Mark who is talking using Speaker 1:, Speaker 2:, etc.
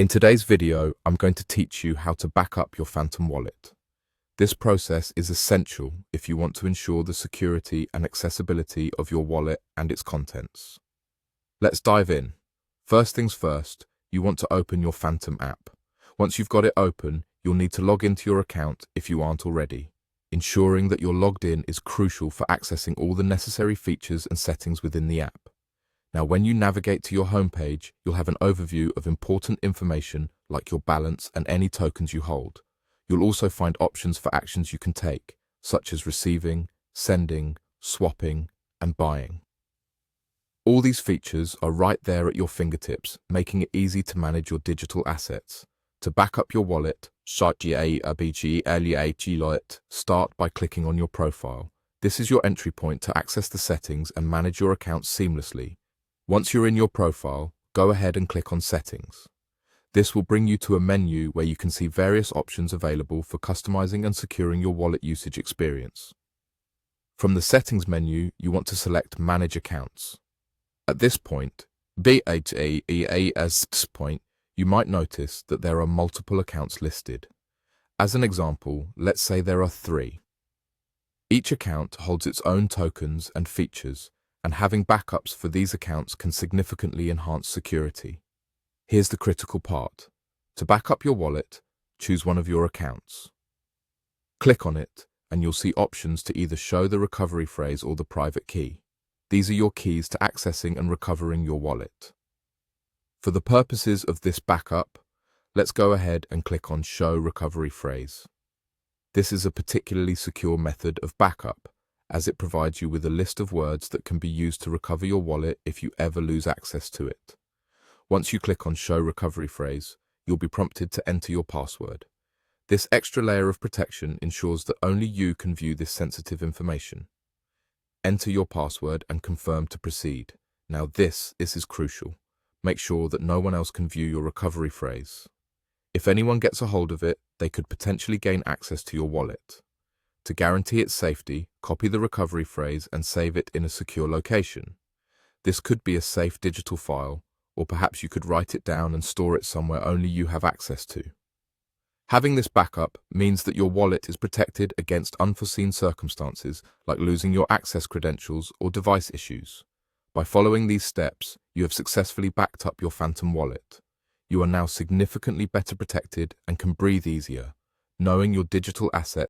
Speaker 1: In today's video, I'm going to teach you how to back up your Phantom wallet. This process is essential if you want to ensure the security and accessibility of your wallet and its contents. Let's dive in. First things first, you want to open your Phantom app. Once you've got it open, you'll need to log into your account if you aren't already. Ensuring that you're logged in is crucial for accessing all the necessary features and settings within the app. Now, when you navigate to your homepage, you'll have an overview of important information like your balance and any tokens you hold. You'll also find options for actions you can take, such as receiving, sending, swapping, and buying. All these features are right there at your fingertips, making it easy to manage your digital assets. To back up your wallet, start by clicking on your profile. This is your entry point to access the settings and manage your account seamlessly. Once you're in your profile, go ahead and click on Settings. This will bring you to a menu where you can see various options available for customizing and securing your wallet usage experience. From the Settings menu, you want to select Manage Accounts. At this point, you might notice that there are multiple accounts listed. As an example, let's say there are 3. Each account holds its own tokens and features, and having backups for these accounts can significantly enhance security. Here's the critical part. To back up your wallet, choose one of your accounts. Click on it, and you'll see options to either show the recovery phrase or the private key. These are your keys to accessing and recovering your wallet. For the purposes of this backup, let's go ahead and click on Show Recovery Phrase. This is a particularly secure method of backup, as it provides you with a list of words that can be used to recover your wallet if you ever lose access to it. Once you click on Show Recovery Phrase, you'll be prompted to enter your password. This extra layer of protection ensures that only you can view this sensitive information. Enter your password and confirm to proceed. Now this is crucial. Make sure that no one else can view your recovery phrase. If anyone gets a hold of it, they could potentially gain access to your wallet. To guarantee its safety, copy the recovery phrase and save it in a secure location. This could be a safe digital file, or perhaps you could write it down and store it somewhere only you have access to. Having this backup means that your wallet is protected against unforeseen circumstances like losing your access credentials or device issues. By following these steps, you have successfully backed up your Phantom wallet. You are now significantly better protected and can breathe easier, knowing your digital assets